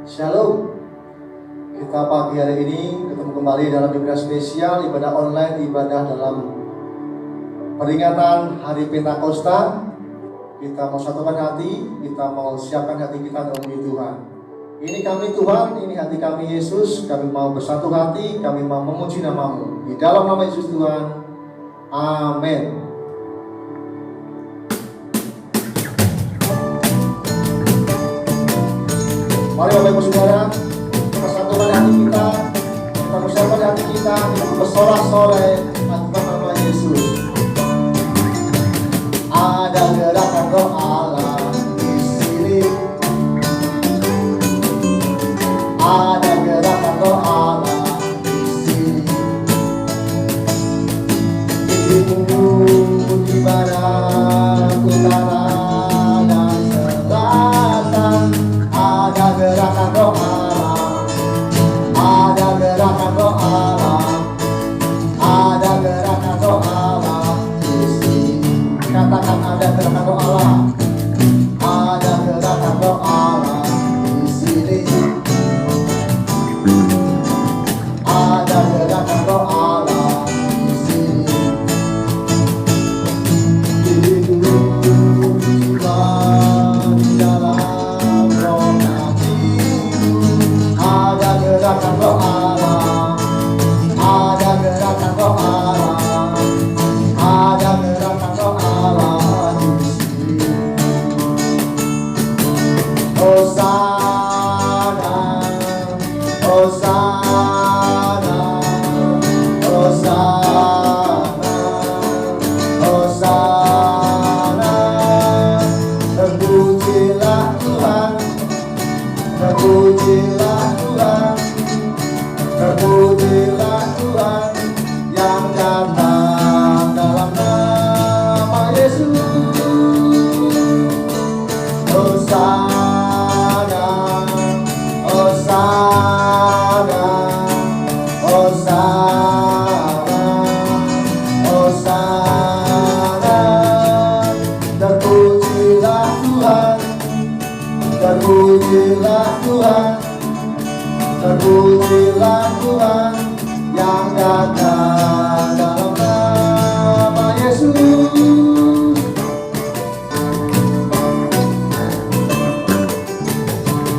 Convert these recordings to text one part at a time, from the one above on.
Shalom. Kita pagi hari ini ketemu kembali dalam ibadah spesial, ibadah online, ibadah dalam peringatan Hari Pentakosta. Kita mau satukan hati, kita mau siapkan hati kita untuk memuji Tuhan. Ini kami Tuhan, ini hati kami Yesus. Kami mau bersatu hati, kami mau memuji nama-Mu. Di dalam nama Yesus Tuhan. Amin. Mari Bapak Ibu Saudara, kita satukan hati kita, kita bersatukan hati kita untuk bersorak-sorai atas nama Yesus. Ada gerakan roh Allah di sini. Ada gerakan roh Allah di sini. Di timur, di barat, utara, dan selatan. Ada gerakan roh Allah, ada gerakan roh Allah, ada gerakan roh Allah di sini. Katakan ada gerakan roh Allah, ada gerakan roh Allah di sini. Ada gerakan roh Allah di sini. Hidup jiwa di dalam roh hatiku. Ada gerakan roh Allah, ada gerakan roh Allah, ada gerakan roh Allah di sini. Hosana, Hosana, Hosana, Hosana. Terpujilah Tuhan, terpujilah Tuhan, terpujilah Tuhan yang datang dalam nama Yesus. Hosana, Hosana, Hosana, Hosana. Terpujilah Tuhan, terpujilah Tuhan, terpujilah Tuhan yang datang dalam nama Yesus.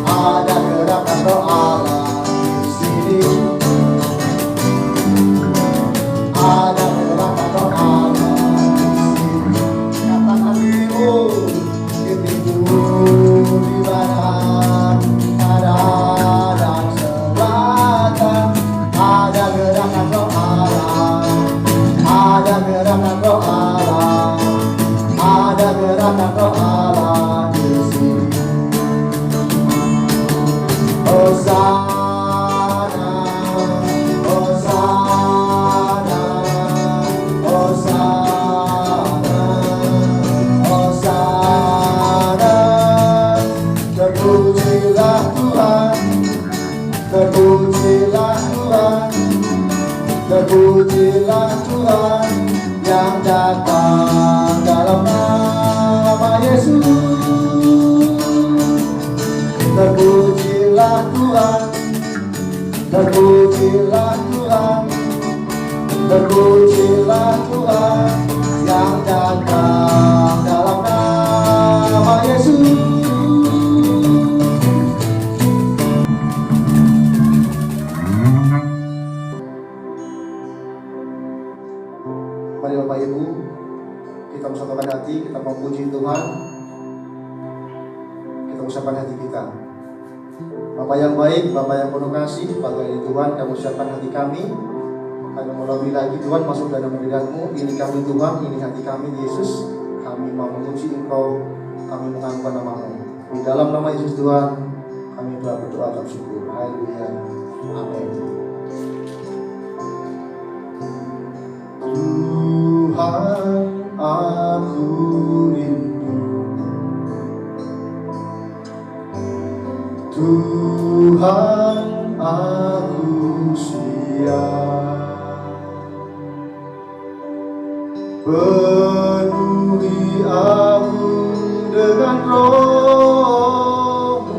Ada gerakan roh Allah di sini. Ada gerakan roh Allah di sini. Katakan timur, di timur, di barat, utara, dan selatan. Ada gerakan roh Allah, ada gerakan roh Allah, ada gerakan roh Allah di sini. Hosana, Hosana, Hosana, Hosana. Terpujilah Tuhan, terpujilah Tuhan, terpujilah Tuhan yang datang dalam nama Yesus. Terpujilah Tuhan, terpujilah Tuhan, terpujilah Tuhan yang datang dalam nama Yesus. Mari Bapak Ibu, kita bersatukan hati, kita memuji Tuhan, kita ucapkan hati kita. Bapak yang baik, Bapak yang penuh kasih, pagi ini Tuhan, kami siapkan hati kami. Kami mau lebih lagi Tuhan masuk dalam hadirat-Mu. Ini kami Tuhan, ini hati kami Yesus. Kami mau memuji Engkau, kami mengangkat nama-Mu. Di dalam nama Yesus Tuhan, kami telah berdoa dan syukur. Haleluya. Amin. Tuhan, aku rindu. Tuhan, aku siap. Penuhi aku dengan roh-Mu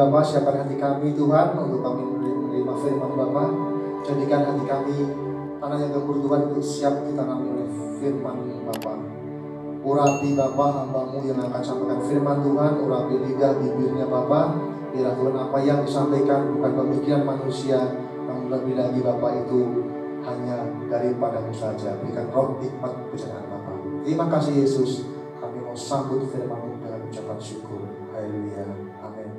Bapa, siapkan hati kami Tuhan untuk kami menerima firman Bapa. Jadikan hati kami tanah yang gembur Tuhan untuk siap ditanami oleh firman Bapa. Urapi Bapa hamba-Mu yang akan sampaikan firman Tuhan. Urapi lidah bibirnya Bapa. Biarlah Tuhan apa yang disampaikan bukan pemikiran manusia, namun lebih lagi Bapa itu hanya daripada-Mu saja. Berikan roh hikmat pencerahan Bapa. Terima kasih Yesus. Kami mau sambut firman-Mu dengan ucapan syukur. Haleluya. Amin.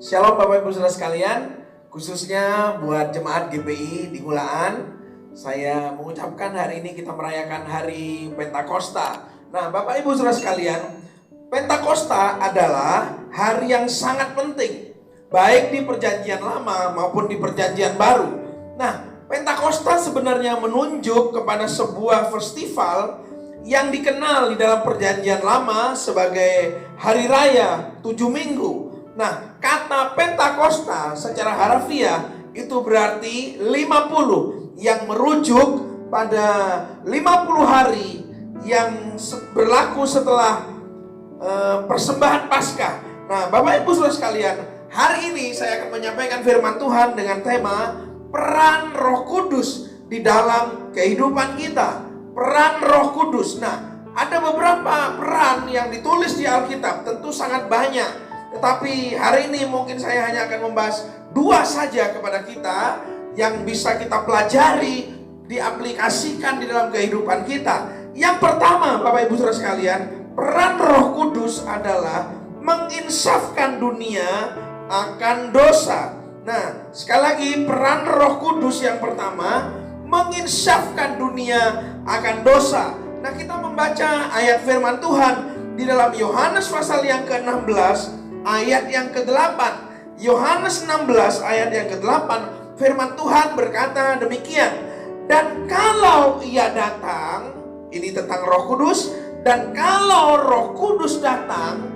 Shalom Bapak Ibu Saudara sekalian, khususnya buat jemaat GPI di Gulaan, saya mengucapkan hari ini kita merayakan hari Pentakosta. Nah Bapak Ibu Saudara sekalian, Pentakosta adalah hari yang sangat penting, baik di perjanjian lama maupun di perjanjian baru. Nah Pentakosta sebenarnya menunjuk kepada sebuah festival yang dikenal di dalam perjanjian lama sebagai hari raya 7 minggu. Nah, kata Pentakosta secara harfiah itu berarti 50 yang merujuk pada 50 hari yang berlaku setelah persembahan Paskah. Nah, Bapak Ibu Saudara sekalian, hari ini saya akan menyampaikan firman Tuhan dengan tema peran Roh Kudus di dalam kehidupan kita. Peran Roh Kudus. Nah, ada beberapa peran yang ditulis di Alkitab, tentu sangat banyak. Tetapi hari ini mungkin saya hanya akan membahas 2 saja kepada kita yang bisa kita pelajari, diaplikasikan di dalam kehidupan kita. Yang pertama, Bapak Ibu Saudara sekalian, peran Roh Kudus adalah menginsafkan dunia akan dosa. Nah, sekali lagi peran Roh Kudus yang pertama, menginsafkan dunia akan dosa. Nah, kita membaca ayat firman Tuhan di dalam Yohanes pasal yang ke-16 ayat yang ke-8. Yohanes 16 ayat yang ke-8, firman Tuhan berkata demikian. Dan kalau Ia datang, ini tentang Roh Kudus, Dan kalau Roh Kudus datang,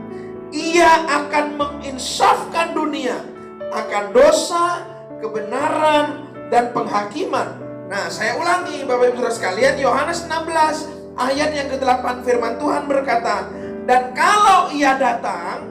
Ia akan menginsafkan dunia akan dosa, kebenaran, dan penghakiman. Nah, saya ulangi Bapak Ibu Saudara sekalian, Yohanes 16 ayat yang ke-8 firman Tuhan berkata, dan kalau Ia datang,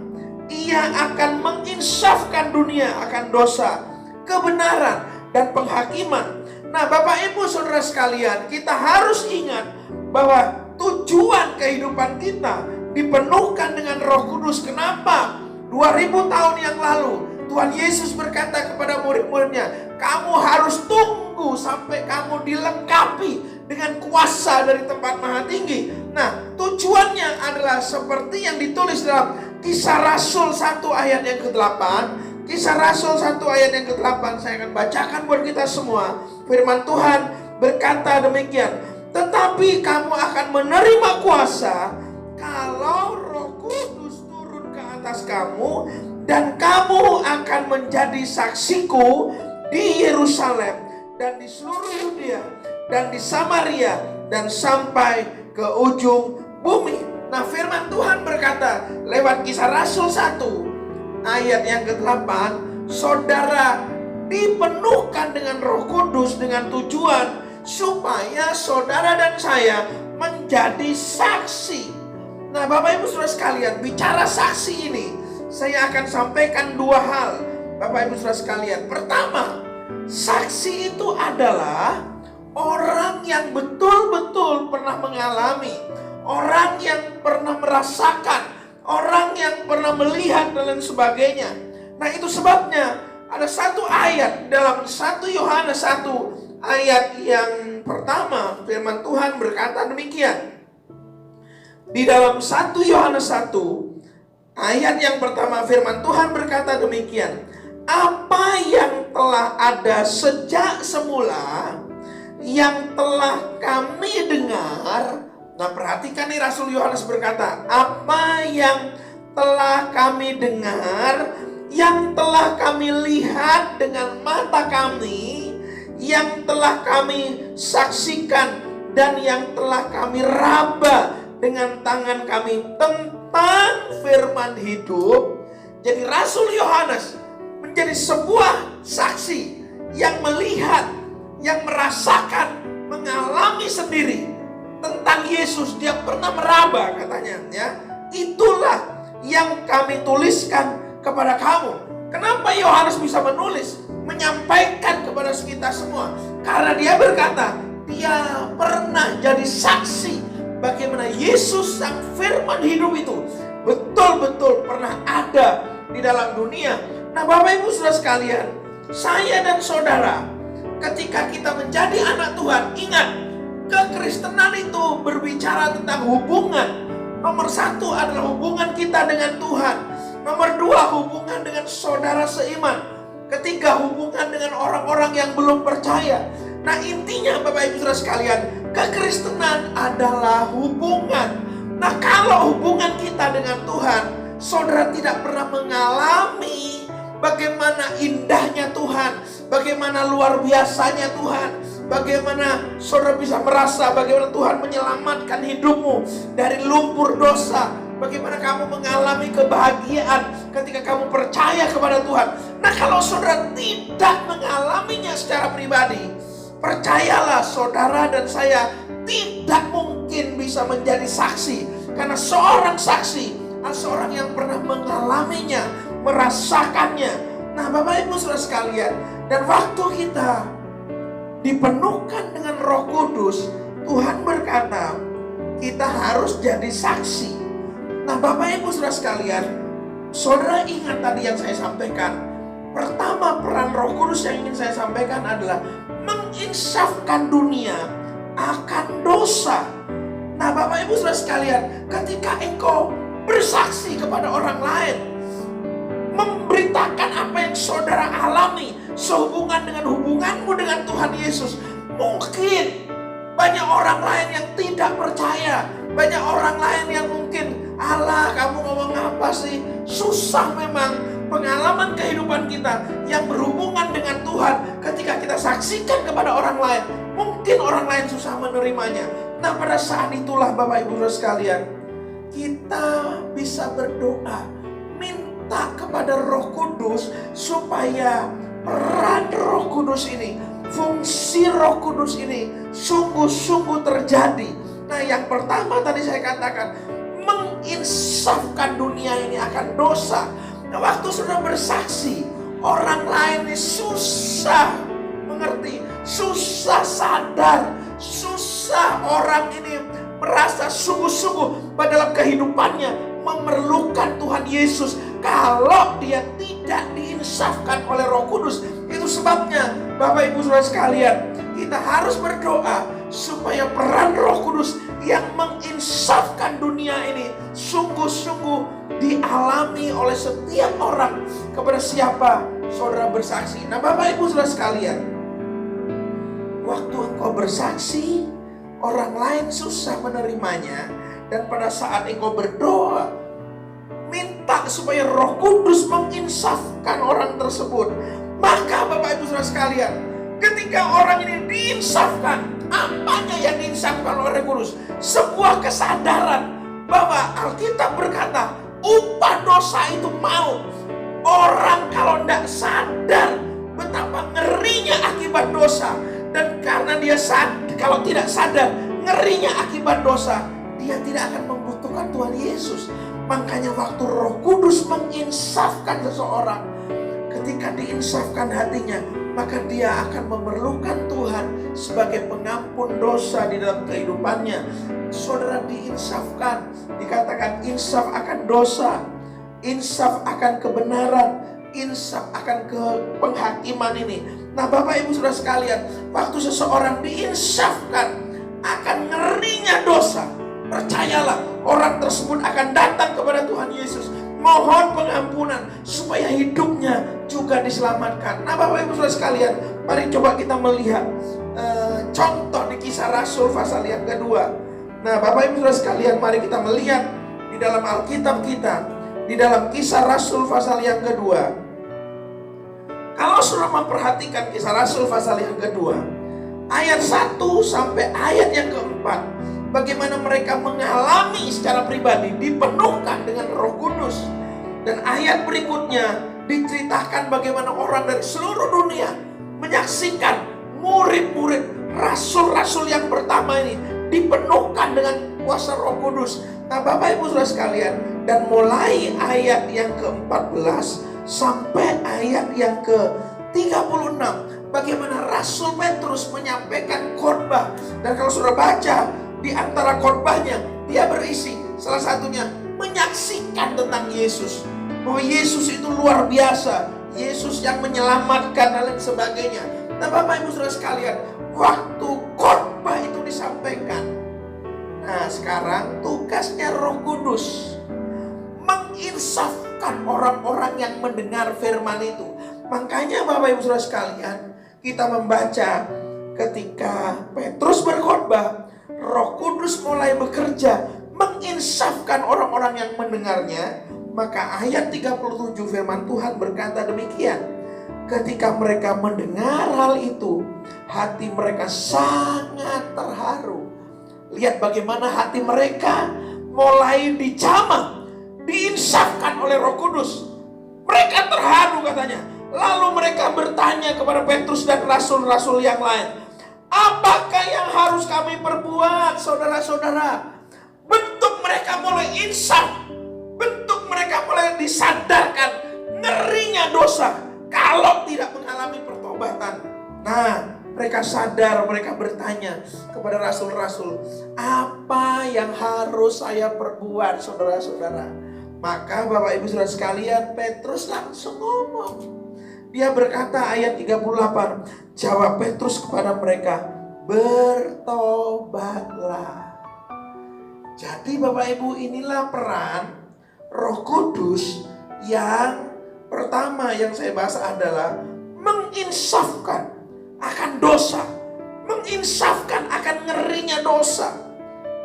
Ia akan menginsafkan dunia akan dosa, kebenaran, dan penghakiman. Nah, Bapak Ibu Saudara sekalian, kita harus ingat bahwa tujuan kehidupan kita dipenuhkan dengan Roh Kudus. Kenapa? 2000 tahun yang lalu Tuhan Yesus berkata kepada murid-muridnya, kamu harus tunggu sampai kamu dilengkapi dengan kuasa dari tempat maha tinggi. Nah, tujuannya adalah seperti yang ditulis dalam Kisah Rasul 1 ayat yang ke-8. Kisah Rasul 1 ayat yang ke-8 saya akan bacakan buat kita semua. Firman Tuhan berkata demikian, tetapi kamu akan menerima kuasa kalau Roh Kudus turun ke atas kamu, dan kamu akan menjadi saksiku di Yerusalem dan di seluruh Yudea dan di Samaria dan sampai ke ujung bumi. Nah, firman Tuhan berkata lewat Kisah Rasul 1 ayat yang ke-8, saudara dipenuhkan dengan Roh Kudus dengan tujuan supaya saudara dan saya menjadi saksi. Nah, Bapak Ibu Saudara sekalian, bicara saksi ini saya akan sampaikan dua hal, Bapak Ibu Saudara sekalian. Pertama, saksi itu adalah orang yang betul-betul pernah mengalami, orang yang pernah merasakan, orang yang pernah melihat dan lain sebagainya. Nah, itu sebabnya ada satu ayat dalam 1 Yohanes 1 ayat yang pertama, firman Tuhan berkata demikian. Di dalam 1 Yohanes 1 ayat yang pertama, firman Tuhan berkata demikian. Apa yang telah ada sejak semula, yang telah kami dengar. Nah, perhatikan nih, Rasul Yohanes berkata, apa yang telah kami dengar, yang telah kami lihat dengan mata kami, yang telah kami saksikan, dan yang telah kami raba dengan tangan kami tentang firman hidup. Jadi Rasul Yohanes menjadi sebuah saksi yang melihat, yang merasakan, mengalami sendiri tentang Yesus. Dia pernah meraba katanya, ya. Itulah yang kami tuliskan kepada kamu. Kenapa Yohanes bisa menulis, menyampaikan kepada kita semua? Karena dia berkata, dia pernah jadi saksi bagaimana Yesus sang firman hidup itu betul-betul pernah ada di dalam dunia. Nah, Bapak Ibu Saudara sekalian, saya dan saudara, ketika kita menjadi anak Tuhan, ingat, kekristenan itu berbicara tentang hubungan. Nomor satu adalah hubungan kita dengan Tuhan. Nomor dua, hubungan dengan saudara seiman. Ketiga, hubungan dengan orang-orang yang belum percaya. Nah, intinya Bapak Ibu Saudara sekalian, kekristenan adalah hubungan. Nah, kalau hubungan kita dengan Tuhan, saudara tidak pernah mengalami bagaimana indahnya Tuhan, bagaimana luar biasanya Tuhan, bagaimana saudara bisa merasa bagaimana Tuhan menyelamatkan hidupmu dari lumpur dosa, bagaimana kamu mengalami kebahagiaan ketika kamu percaya kepada Tuhan. Nah, kalau saudara tidak mengalaminya secara pribadi, percayalah, saudara dan saya tidak mungkin bisa menjadi saksi. Karena seorang saksi adalah seorang yang pernah mengalaminya, merasakannya. Nah, Bapak Ibu Saudara sekalian, dan waktu kita dipenuhkan dengan Roh Kudus, Tuhan berkata, kita harus jadi saksi. Nah, Bapak Ibu Saudara sekalian, saudara ingat tadi yang saya sampaikan. Pertama, peran Roh Kudus yang ingin saya sampaikan adalah menginsafkan dunia akan dosa. Nah, Bapak Ibu Saudara sekalian, ketika engkau bersaksi kepada orang lain, memberitakan apa yang saudara alami sehubungan dengan hubunganmu dengan Tuhan Yesus, mungkin banyak orang lain yang tidak percaya, banyak orang lain yang mungkin, alah, kamu ngomong apa sih? Susah memang. Pengalaman kehidupan kita yang berhubungan dengan Tuhan, ketika kita saksikan kepada orang lain, mungkin orang lain susah menerimanya. Nah, pada saat itulah Bapak Ibu Saudara sekalian, kita bisa berdoa, minta kepada Roh Kudus supaya peran Roh Kudus ini, fungsi Roh Kudus ini sungguh-sungguh terjadi. Nah, yang pertama tadi saya katakan, menginsafkan dunia ini akan dosa. Nah, waktu sudah bersaksi, orang lain ini susah mengerti, susah sadar, susah orang ini merasa sungguh-sungguh dalam kehidupannya memerlukan Tuhan Yesus kalau dia tidak diinsafkan oleh Roh Kudus. Itu sebabnya Bapak Ibu Saudara sekalian, kita harus berdoa supaya peran Roh Kudus yang menginsafkan dunia ini sungguh-sungguh dialami oleh setiap orang kepada siapa saudara bersaksi. Nah, Bapak Ibu Saudara sekalian, waktu engkau bersaksi, orang lain susah menerimanya. Dan pada saat engkau berdoa, minta supaya Roh Kudus menginsafkan orang tersebut, maka Bapak Ibu Saudara sekalian, ketika orang ini diinsafkan, apanya yang diinsafkan oleh Roh Kudus? Sebuah kesadaran bahwa Alkitab berkata, upah dosa itu maut. Orang kalau tidak sadar betapa ngerinya akibat dosa, dan karena dia kalau tidak sadar ngerinya akibat dosa, dia tidak akan membutuhkan Tuhan Yesus. Makanya waktu Roh Kudus menginsafkan seseorang, ketika diinsafkan hatinya, maka dia akan memerlukan Tuhan sebagai pengampun dosa di dalam kehidupannya. Saudara diinsafkan, dikatakan insaf akan dosa, insaf akan kebenaran, insaf akan penghakiman ini. Nah, Bapak Ibu Saudara sekalian, waktu seseorang diinsafkan akan ngerinya dosa, percayalah orang tersebut akan datang kepada Tuhan Yesus, mohon pengampunan supaya hidupnya juga diselamatkan. Nah, Bapak Ibu Saudara sekalian, mari coba kita melihat contoh di Kisah Rasul pasal yang kedua. Nah, Bapak Ibu Saudara sekalian, mari kita melihat di dalam Alkitab kita, di dalam Kisah Rasul pasal yang kedua. Kalau sudah memperhatikan Kisah Rasul pasal yang kedua, ayat 1 sampai ayat yang keempat, bagaimana mereka mengalami secara pribadi dipenuhkan dengan Roh Kudus. Dan ayat berikutnya diceritakan bagaimana orang dari seluruh dunia menyaksikan murid-murid rasul-rasul yang pertama ini dipenuhkan dengan kuasa Roh Kudus. Nah, Bapak Ibu Saudara sekalian, dan mulai ayat yang ke-14 sampai ayat yang ke-36, bagaimana Rasul Petrus menyampaikan khotbah. Dan kalau sudah baca, di antara khotbahnya dia berisi salah satunya menyaksikan tentang Yesus, bahwa Yesus itu luar biasa, Yesus yang menyelamatkan dan lain sebagainya. Nah, Bapak Ibu Saudara sekalian, waktu khotbah itu disampaikan, nah sekarang tugasnya Roh Kudus menginsafkan orang-orang yang mendengar firman itu. Makanya Bapak Ibu Saudara sekalian, kita membaca ketika Petrus berkhotbah, Roh Kudus mulai bekerja menginsafkan orang-orang yang mendengarnya. Maka ayat 37 firman Tuhan berkata demikian, ketika mereka mendengar hal itu, hati mereka sangat terharu. Lihat bagaimana hati mereka mulai dijamah, diinsafkan oleh Roh Kudus. Mereka terharu katanya. Lalu mereka bertanya kepada Petrus dan rasul-rasul yang lain, apakah yang harus kami perbuat, saudara-saudara? Bentuk mereka mulai insaf, bentuk mereka mulai disadarkan ngerinya dosa kalau tidak mengalami pertobatan. Nah, mereka sadar, mereka bertanya kepada rasul-rasul, apa yang harus saya perbuat, saudara-saudara? Maka Bapak Ibu Saudara sekalian, Petrus langsung ngomong. Dia berkata ayat 38, jawab Petrus kepada mereka, bertobatlah. Jadi Bapak Ibu, inilah peran Roh Kudus yang pertama yang saya bahas adalah menginsafkan akan dosa, menginsafkan akan ngerinya dosa.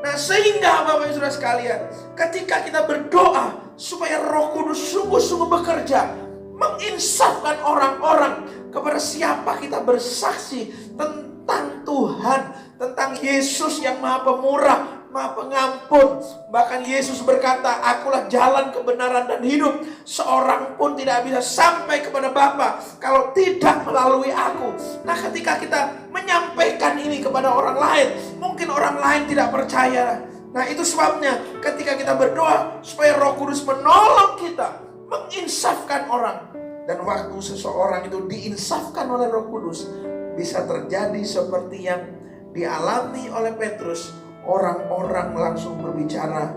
Nah, sehingga Bapak Ibu Saudara sekalian, ketika kita berdoa supaya Roh Kudus sungguh-sungguh bekerja menginsafkan orang-orang kepada siapa kita bersaksi tentang Tuhan, tentang Yesus yang Maha Pemurah, Maha Pengampun. Bahkan Yesus berkata, akulah jalan, kebenaran, dan hidup. Seorang pun tidak bisa sampai kepada Bapa kalau tidak melalui aku. Nah, ketika kita menyampaikan ini kepada orang lain, mungkin orang lain tidak percaya. Nah, itu sebabnya ketika kita berdoa supaya Roh Kudus menolong kita, menginsafkan orang. Dan waktu seseorang itu diinsafkan oleh Roh Kudus, bisa terjadi seperti yang dialami oleh Petrus. Orang-orang langsung berbicara,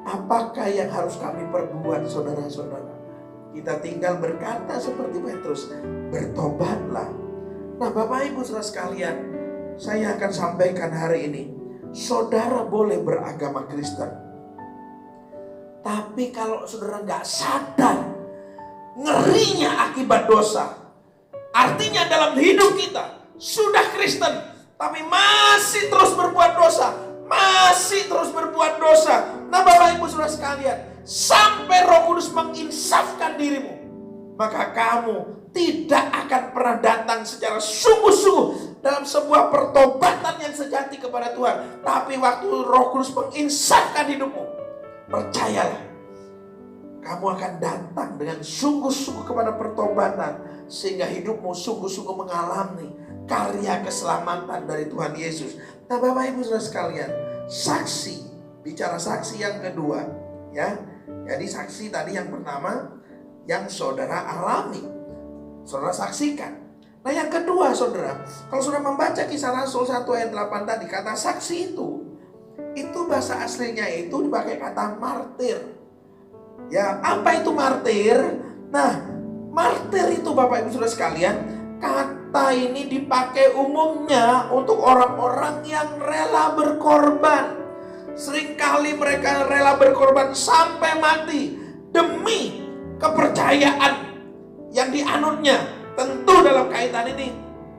apakah yang harus kami perbuat, saudara-saudara? Kita tinggal berkata seperti Petrus, bertobatlah. Nah, Bapak Ibu saudara sekalian, saya akan sampaikan hari ini, saudara boleh beragama Kristen, tapi kalau saudara nggak sadar ngerinya akibat dosa, artinya dalam hidup kita sudah Kristen, tapi masih terus berbuat dosa, masih terus berbuat dosa. Nah, Bapak Ibu saudara sekalian, sampai Roh Kudus menginsafkan dirimu, maka kamu tidak akan pernah datang secara sungguh-sungguh dalam sebuah pertobatan yang sejati kepada Tuhan. Tapi waktu Roh Kudus menginsafkan hidupmu, percayalah, kamu akan datang dengan sungguh-sungguh kepada pertobatan, sehingga hidupmu sungguh-sungguh mengalami karya keselamatan dari Tuhan Yesus. Nah, Bapak Ibu saudara sekalian, saksi, bicara saksi yang kedua, ya. Jadi saksi tadi yang pertama yang saudara alami, saudara saksikan. Nah, yang kedua, saudara, kalau saudara membaca Kisah Rasul 1 ayat 8 tadi, kata saksi itu bahasa aslinya itu dipakai kata martir. Ya, apa itu martir? Nah, martir itu Bapak Ibu saudara sekalian, kata ini dipakai umumnya untuk orang-orang yang rela berkorban. Seringkali mereka rela berkorban sampai mati demi kepercayaan yang dianutnya. Tentu dalam kaitan ini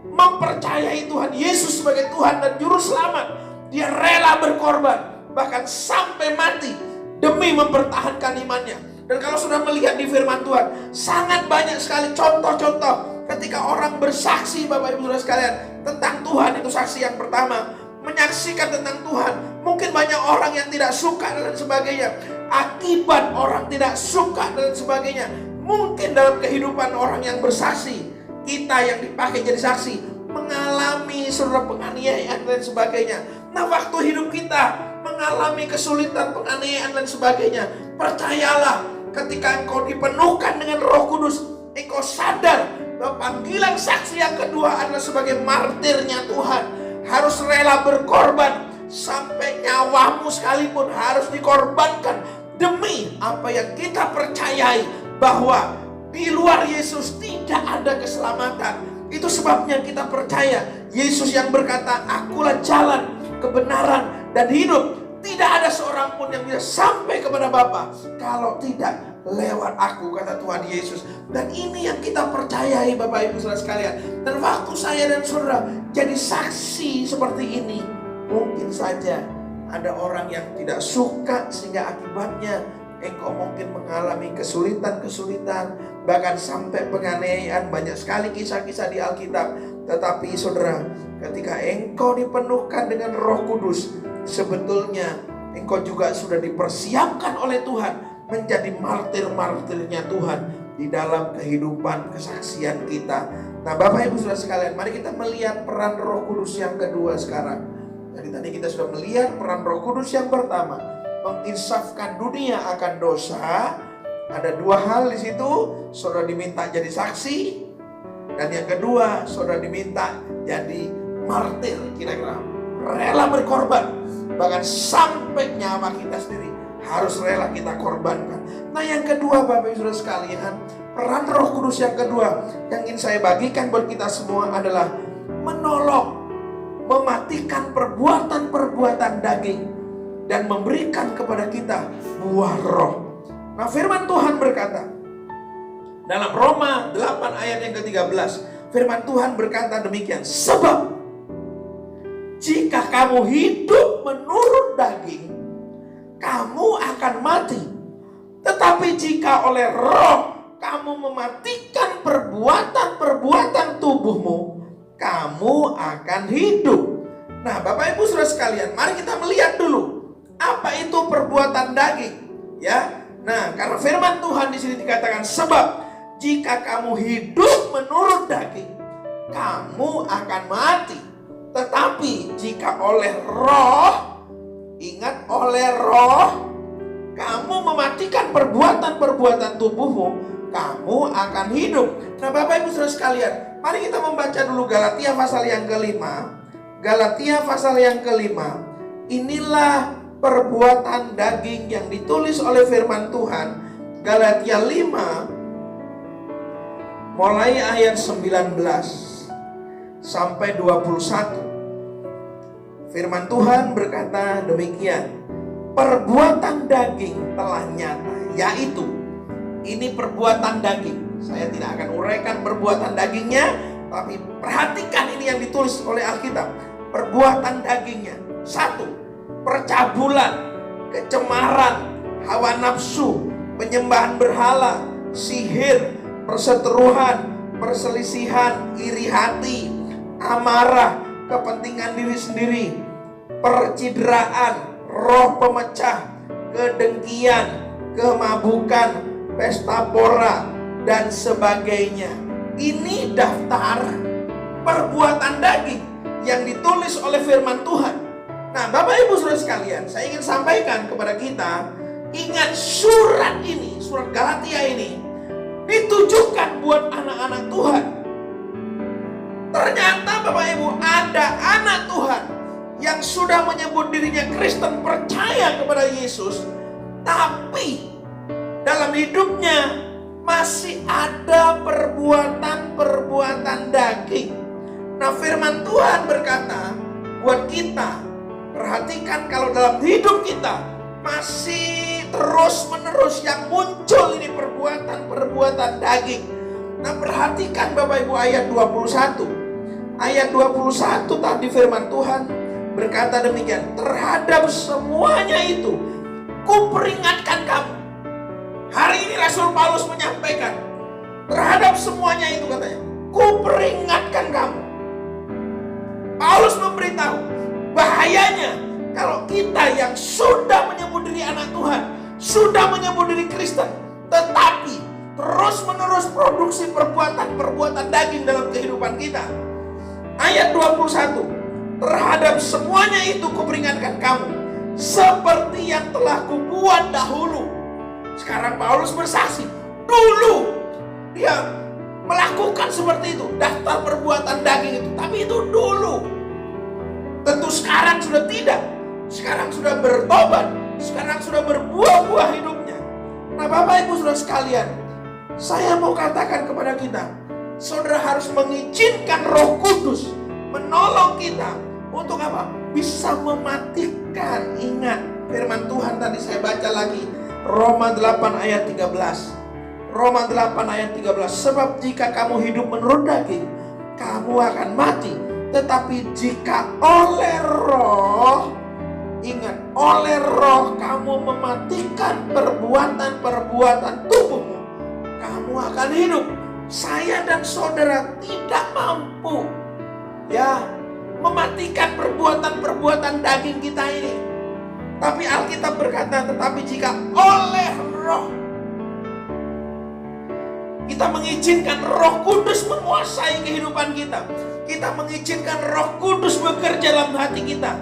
mempercayai Tuhan Yesus sebagai Tuhan dan Juru Selamat. Dia rela berkorban bahkan sampai mati demi mempertahankan imannya. Dan kalau sudah melihat di firman Tuhan, sangat banyak sekali contoh-contoh ketika orang bersaksi, Bapak Ibu saudara sekalian, tentang Tuhan. Itu saksi yang pertama, menyaksikan tentang Tuhan. Mungkin banyak orang yang tidak suka dan sebagainya. Akibat orang tidak suka dan sebagainya, mungkin dalam kehidupan orang yang bersaksi, kita yang dipakai jadi saksi, mengalami saudara penganiayaan dan sebagainya. Nah, waktu hidup kita mengalami kesulitan, penganiayaan dan sebagainya, percayalah, ketika engkau dipenuhkan dengan Roh Kudus, engkau sadar bahwa panggilan saksi yang kedua adalah sebagai martirnya Tuhan. Harus rela berkorban, sampai nyawamu sekalipun harus dikorbankan demi apa yang kita percayai, bahwa di luar Yesus tidak ada keselamatan. Itu sebabnya kita percaya Yesus yang berkata, akulah jalan, kebenaran, dan hidup. Tidak ada seorang pun yang bisa sampai kepada Bapa kalau tidak lewat aku, kata Tuhan Yesus. Dan ini yang kita percayai, Bapak Ibu saudara sekalian. Dan waktu saya dan saudara jadi saksi seperti ini, mungkin saja ada orang yang tidak suka, sehingga akibatnya engkau mungkin mengalami kesulitan-kesulitan, bahkan sampai penganiayaan. Banyak sekali kisah-kisah di Alkitab. Tetapi saudara, ketika engkau dipenuhkan dengan Roh Kudus, sebetulnya engkau juga sudah dipersiapkan oleh Tuhan menjadi martir-martirnya Tuhan di dalam kehidupan kesaksian kita. Nah, Bapak Ibu saudara sekalian, mari kita melihat peran Roh Kudus yang kedua sekarang. Jadi tadi kita sudah melihat peran Roh Kudus yang pertama, menginsafkan dunia akan dosa. Ada dua hal di situ, saudara diminta jadi saksi, dan yang kedua, saudara diminta jadi martir, kira-kira rela berkorban, bahkan sampai nyawa kita sendiri harus rela kita korbankan. Nah, yang kedua, Bapak Ibu saudara sekalian, peran Roh Kudus yang kedua yang ingin saya bagikan buat kita semua adalah menolong, mematikan perbuatan-perbuatan daging, dan memberikan kepada kita buah roh. Nah, firman Tuhan berkata dalam Roma 8 ayat yang ke-13, firman Tuhan berkata demikian, sebab jika kamu hidup menurut daging, kamu akan mati. Tetapi jika oleh roh kamu mematikan perbuatan-perbuatan tubuhmu, kamu akan hidup. Nah, Bapak Ibu Saudara sekalian, mari kita melihat dulu apa itu perbuatan daging, ya. Nah, karena firman Tuhan di sini dikatakan, sebab jika kamu hidup menurut daging, kamu akan mati. Tetapi jika oleh roh, ingat, oleh roh, kamu mematikan perbuatan-perbuatan tubuhmu, kamu akan hidup. Nah, Bapak Ibu Saudara sekalian, mari kita membaca dulu Galatia pasal yang kelima. Galatia pasal yang kelima. Inilah perbuatan daging yang ditulis oleh firman Tuhan. Galatia 5 mulai ayat 19 sampai 21. Firman Tuhan berkata demikian. Perbuatan daging telah nyata, yaitu ini perbuatan daging. Saya tidak akan uraikan perbuatan dagingnya, tapi perhatikan ini yang ditulis oleh Alkitab. Perbuatan dagingnya: 1. Percabulan, kecemaran, hawa nafsu, penyembahan berhala, sihir, perseteruan, perselisihan, iri hati, amarah, kepentingan diri sendiri, percideraan, roh pemecah, kedengkian, kemabukan, pesta pora, dan sebagainya. Ini daftar perbuatan daging yang ditulis oleh firman Tuhan. Nah, Bapak Ibu Saudara sekalian, saya ingin sampaikan kepada kita, ingat surat ini, surat Galatia ini ditujukan buat anak-anak Tuhan. Ternyata Bapak Ibu, ada anak Tuhan yang sudah menyebut dirinya Kristen, percaya kepada Yesus, tapi dalam hidupnya masih ada perbuatan-perbuatan daging. Nah, firman Tuhan berkata buat kita, perhatikan kalau dalam hidup kita masih terus-menerus yang muncul ini perbuatan-perbuatan daging. Nah, perhatikan Bapak Ibu ayat 21. Ayat 21 tadi firman Tuhan berkata demikian, terhadap semuanya itu kuperingatkan kamu. Hari ini Rasul Paulus menyampaikan, terhadap semuanya itu katanya, kuperingatkan kamu. Paulus memberitahu bahayanya kalau kita yang sudah menyebut diri anak Tuhan, sudah menyebut diri Kristen, tetapi terus-menerus produksi perbuatan-perbuatan daging dalam kehidupan kita. Ayat 21, terhadap semuanya itu kuperingatkan kamu, seperti yang telah kubuat dahulu. Sekarang Paulus bersaksi, dulu dia melakukan seperti itu, daftar perbuatan daging itu, tapi itu dulu. Tentu sekarang sudah tidak. Sekarang sudah bertobat, sekarang sudah berbuah-buah hidupnya. Nah, Bapak Ibu Saudara sekalian, saya mau katakan kepada kita, saudara harus mengizinkan Roh Kudus menolong kita untuk apa? Bisa mematikan. Ingat firman Tuhan tadi saya baca lagi, Roma 8 ayat 13. Roma 8 ayat 13, sebab jika kamu hidup menurut daging, kamu akan mati. Tetapi jika oleh roh, ingat, oleh roh kamu mematikan perbuatan-perbuatan tubuhmu, kamu akan hidup. Saya dan saudara tidak mampu mematikan perbuatan-perbuatan daging kita ini. Tapi Alkitab berkata, tetapi jika oleh roh, kita mengizinkan Roh Kudus menguasai kehidupan kita. Kita mengizinkan Roh Kudus bekerja dalam hati kita.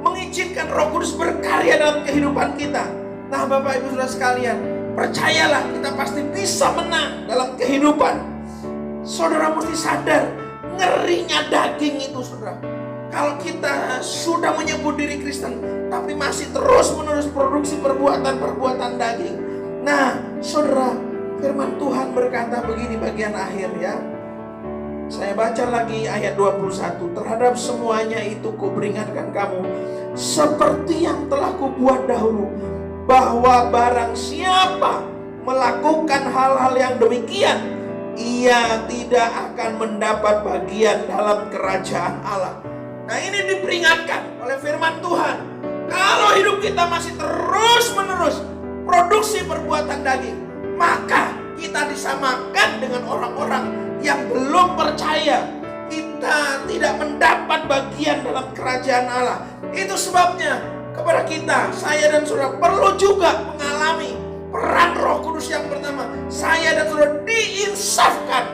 Mengizinkan Roh Kudus berkarya dalam kehidupan kita. Nah, Bapak Ibu Saudara sekalian, percayalah kita pasti bisa menang dalam kehidupan. Saudara mesti sadar, ngerinya daging itu, saudara. Kalau kita sudah menyebut diri Kristen, tapi masih terus-menerus produksi perbuatan-perbuatan daging. Nah, saudara, firman Tuhan berkata begini bagian akhir ya. Saya baca lagi ayat 21. Terhadap semuanya itu kuperingatkan kamu, seperti yang telah kubuat dahulu, bahwa barang siapa melakukan hal-hal yang demikian, ia tidak akan mendapat bagian dalam kerajaan Allah. Nah, ini diperingatkan oleh firman Tuhan. Kalau hidup kita masih terus-menerus produksi perbuatan daging, maka kita disamakan dengan orang-orang yang belum percaya. Kita bagian dalam kerajaan Allah. Itu sebabnya kepada kita, saya dan saudara perlu juga mengalami peran Roh Kudus yang pertama. Saya dan saudara diinsafkan.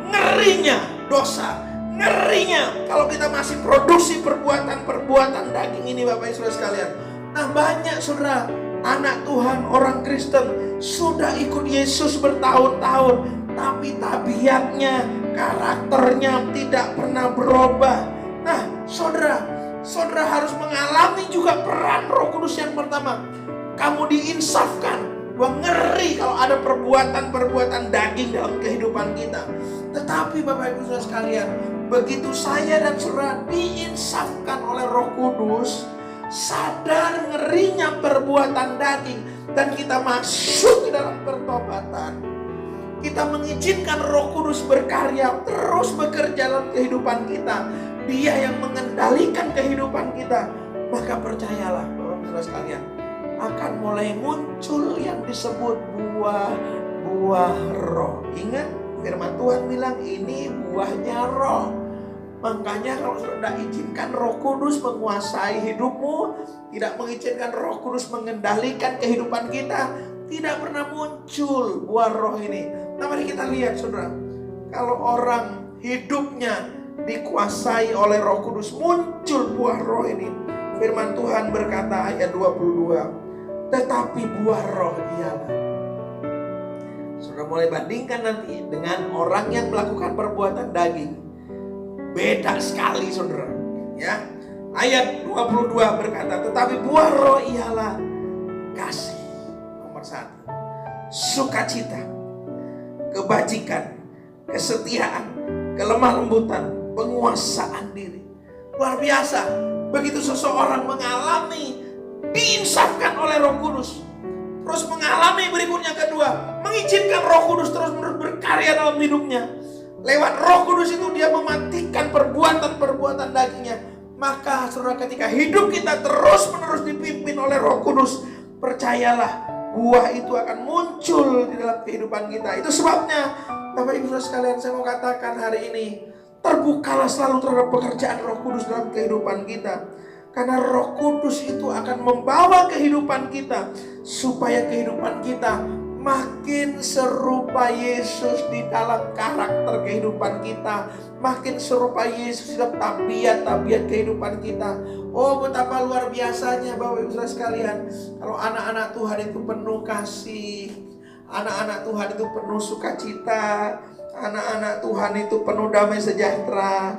Ngerinya dosa, ngerinya kalau kita masih produksi perbuatan-perbuatan daging ini, Bapak Ibu Saudara sekalian. Nah, banyak saudara, anak Tuhan, orang Kristen sudah ikut Yesus bertahun-tahun, tapi tabiatnya, karakternya tidak pernah berubah. Nah, saudara harus mengalami juga peran Roh Kudus yang pertama. Kamu diinsafkan. Wah, ngeri kalau ada perbuatan-perbuatan daging dalam kehidupan kita. Tetapi Bapak Ibu Saudara sekalian, begitu saya dan saudara diinsafkan oleh Roh Kudus, sadar ngerinya perbuatan daging, dan kita masuk ke dalam pertobatan, kita mengizinkan Roh Kudus berkarya, terus bekerja dalam kehidupan kita. Dia yang mengendalikan kehidupan kita. Maka percayalah Bapak Saudara sekalian, akan mulai muncul yang disebut buah roh. Ingat firman Tuhan bilang ini buahnya roh. Makanya kalau sudah izinkan Roh Kudus menguasai hidupmu, tidak mengizinkan Roh Kudus mengendalikan kehidupan kita, tidak pernah muncul buah roh ini. Nah, mari kita lihat saudara, kalau orang hidupnya dikuasai oleh Roh Kudus, muncul buah roh ini. Firman Tuhan berkata ayat 22, tetapi buah roh ialah. Saudara mulai bandingkan nanti dengan orang yang melakukan perbuatan daging. Beda sekali saudara, ya. Ayat 22 berkata, tetapi buah roh ialah kasih, nomor 1, sukacita, kebajikan, kesetiaan, kelemah lembutan, penguasaan diri. Luar biasa. Begitu seseorang mengalami diinsafkan oleh Roh Kudus, terus mengalami berikutnya kedua, mengizinkan Roh Kudus terus-menerus berkarya dalam hidupnya. Lewat Roh Kudus itu dia mematikan perbuatan-perbuatan dagingnya. Maka saudara, ketika hidup kita terus-menerus dipimpin oleh Roh Kudus, percayalah buah itu akan muncul di dalam kehidupan kita. Itu sebabnya Bapak Ibu Saudara sekalian, saya mau katakan hari ini, terbukalah selalu terhadap pekerjaan Roh Kudus dalam kehidupan kita. Karena Roh Kudus itu akan membawa kehidupan kita, supaya kehidupan kita makin serupa Yesus di dalam karakter kehidupan kita, makin serupa Yesus di dalam tabiat-tabiat kehidupan kita. Oh, betapa luar biasanya Bapak Ibu Saudara sekalian, kalau anak-anak Tuhan itu penuh kasih, anak-anak Tuhan itu penuh sukacita, anak-anak Tuhan itu penuh damai sejahtera,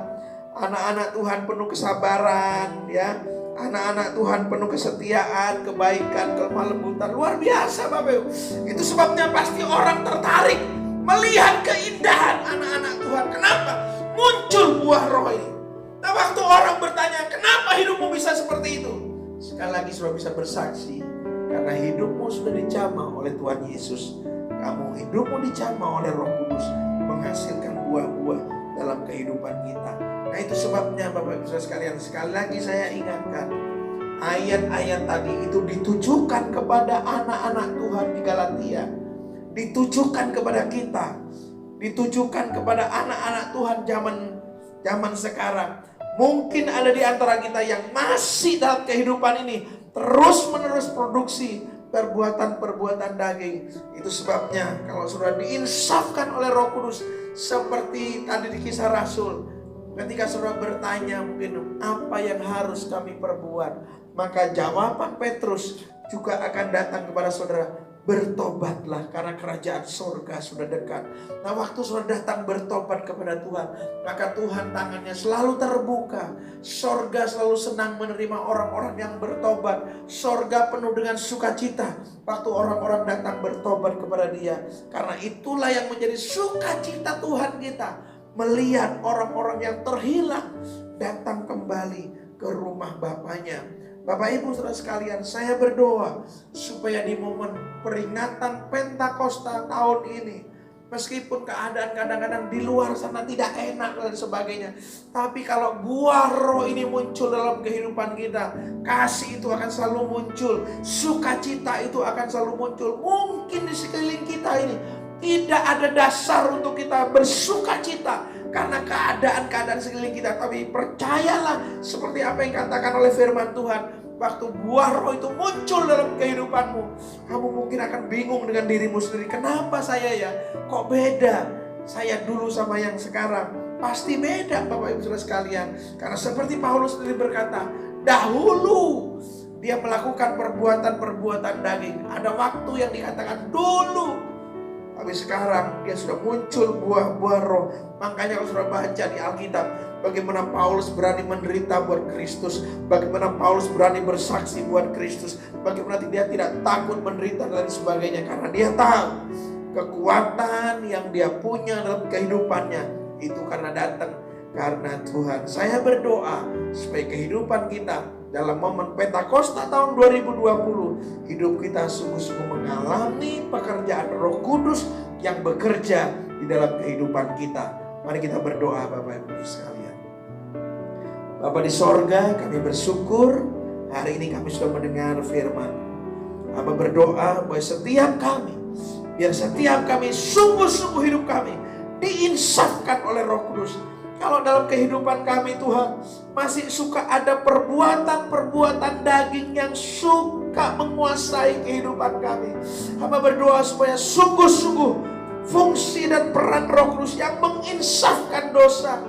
anak-anak Tuhan penuh kesabaran, ya. Anak-anak Tuhan penuh kesetiaan, kebaikan, kelemah lembutan. Luar biasa Bapak Ibu. Itu sebabnya pasti orang tertarik melihat keindahan anak-anak Tuhan. Kenapa? Muncul buah roh ini. Nah, waktu orang bertanya, kenapa hidupmu bisa seperti itu? Sekali lagi sudah bisa bersaksi, karena hidupmu sudah dijamah oleh Tuhan Yesus. Hidupmu dijamah oleh Roh Kudus, menghasilkan buah-buah dalam kehidupan kita. Nah, itu sebabnya Bapak Ibu Saudara sekalian, sekali lagi saya ingatkan, ayat-ayat tadi itu ditujukan kepada anak-anak Tuhan di Galatia, ditujukan kepada kita, ditujukan kepada anak-anak Tuhan zaman sekarang. Mungkin ada di antara kita yang masih dalam kehidupan ini terus-menerus produksi perbuatan-perbuatan daging. Itu sebabnya kalau sudah diinsafkan oleh Roh Kudus, seperti tadi di Kisah Rasul, ketika saudara bertanya mungkin apa yang harus kami perbuat, maka jawaban Petrus juga akan datang kepada saudara, bertobatlah karena kerajaan surga sudah dekat. Nah, waktu saudara datang bertobat kepada Tuhan, maka Tuhan tangannya selalu terbuka. Surga selalu senang menerima orang-orang yang bertobat. Surga penuh dengan sukacita waktu orang-orang datang bertobat kepada Dia. Karena itulah yang menjadi sukacita Tuhan kita, melihat orang-orang yang terhilang datang kembali ke rumah Bapaknya. Bapak Ibu Saudara sekalian, saya berdoa supaya di momen peringatan Pentakosta tahun ini, meskipun keadaan kadang-kadang di luar sana tidak enak dan sebagainya, tapi kalau buah roh ini muncul dalam kehidupan kita, kasih itu akan selalu muncul, sukacita itu akan selalu muncul. Mungkin di sekeliling kita ini tidak ada dasar untuk kita bersukacita, karena keadaan-keadaan sekeliling kita. Tapi percayalah seperti apa yang katakan oleh firman Tuhan. Waktu buah roh itu muncul dalam kehidupanmu, kamu mungkin akan bingung dengan dirimu sendiri. Kenapa saya ya? Kok beda? Saya dulu sama yang sekarang. Pasti beda Bapak Ibu Saudara sekalian. Karena seperti Paulus sendiri berkata, dahulu dia melakukan perbuatan-perbuatan daging. Ada waktu yang dikatakan dulu. Tapi sekarang dia sudah muncul buah-buah roh. Makanya kalau sudah baca di Alkitab, bagaimana Paulus berani menderita buat Kristus, bagaimana Paulus berani bersaksi buat Kristus, bagaimana dia tidak takut menderita dan sebagainya. Karena dia tahu kekuatan yang dia punya dalam kehidupannya itu karena datang karena Tuhan. Saya berdoa supaya kehidupan kita dalam momen Pentakosta tahun 2020, hidup kita sungguh-sungguh mengalami pekerjaan Roh Kudus yang bekerja di dalam kehidupan kita. Mari kita berdoa Bapak Ibu sekalian. Bapa di sorga, kami bersyukur hari ini kami sudah mendengar firman. Bapa berdoa bahwa biar setiap kami sungguh-sungguh hidup kami diinsafkan oleh Roh Kudus. Kalau dalam kehidupan kami Tuhan masih suka ada perbuatan-perbuatan daging yang suka menguasai kehidupan kami, hamba berdoa supaya sungguh-sungguh fungsi dan peran Roh Kudus yang menginsafkan dosa,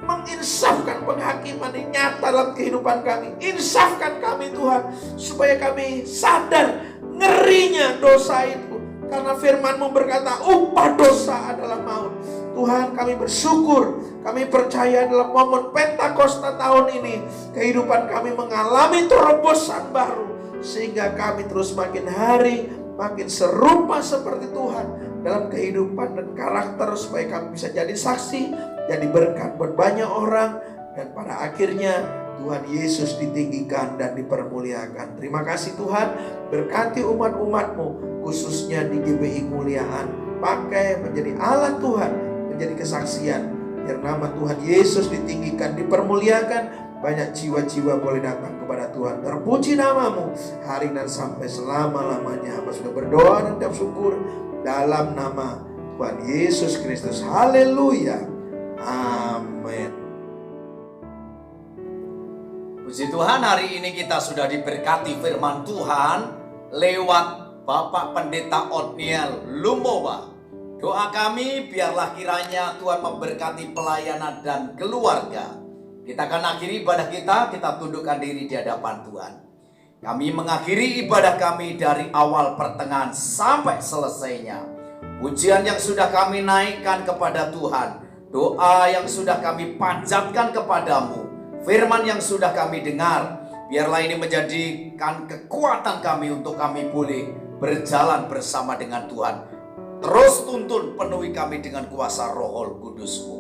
menginsafkan penghakiman yang nyata dalam kehidupan kami. Insafkan kami Tuhan, supaya kami sadar ngerinya dosa itu. Karena firman-Mu berkata, upah dosa adalah maut. Tuhan, kami bersyukur, kami percaya dalam momen Pentakosta tahun ini, kehidupan kami mengalami terobosan baru, sehingga kami terus makin hari makin serupa seperti Tuhan dalam kehidupan dan karakter, supaya kami bisa jadi saksi, jadi berkat buat banyak orang, dan pada akhirnya Tuhan Yesus ditinggikan dan dipermuliakan. Terima kasih Tuhan, berkati umat-umat-Mu, khususnya di GBI Muliaan, pakai menjadi alat Tuhan, menjadi kesaksian, biar nama Tuhan Yesus ditinggikan, dipermuliakan, banyak jiwa-jiwa boleh datang kepada Tuhan. Terpuji nama-Mu hari dan sampai selama-lamanya. Hamba sudah berdoa dan ucap syukur dalam nama Tuhan Yesus Kristus. Haleluya. Amin. Puji Tuhan, hari ini kita sudah diberkati firman Tuhan lewat Bapak Pendeta Otniel Lumbowa. Doa kami biarlah kiranya Tuhan memberkati pelayanan dan keluarga. Kita akan akhiri ibadah kita tundukkan diri di hadapan Tuhan. Kami mengakhiri ibadah kami dari awal pertengahan sampai selesainya. Pujian yang sudah kami naikkan kepada Tuhan, doa yang sudah kami panjatkan kepadamu, firman yang sudah kami dengar, biarlah ini menjadikan kekuatan kami untuk kami boleh berjalan bersama dengan Tuhan. Terus tuntun penuhi kami dengan kuasa Roh Kudus-Mu.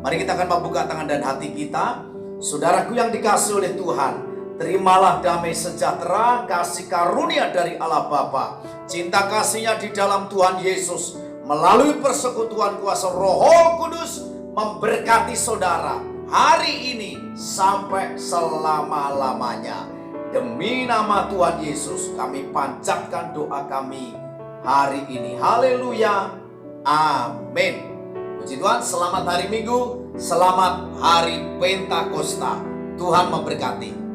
Mari kita akan membuka tangan dan hati kita. Saudaraku yang dikasihi oleh Tuhan, terimalah damai sejahtera, kasih karunia dari Allah Bapa, cinta kasih-Nya di dalam Tuhan Yesus, melalui persekutuan kuasa Roh Kudus, memberkati saudara hari ini sampai selama-lamanya. Demi nama Tuhan Yesus kami panjatkan doa kami hari ini. Haleluya. Amin. Puji Tuhan, selamat hari Minggu, selamat hari Pentakosta. Tuhan memberkati.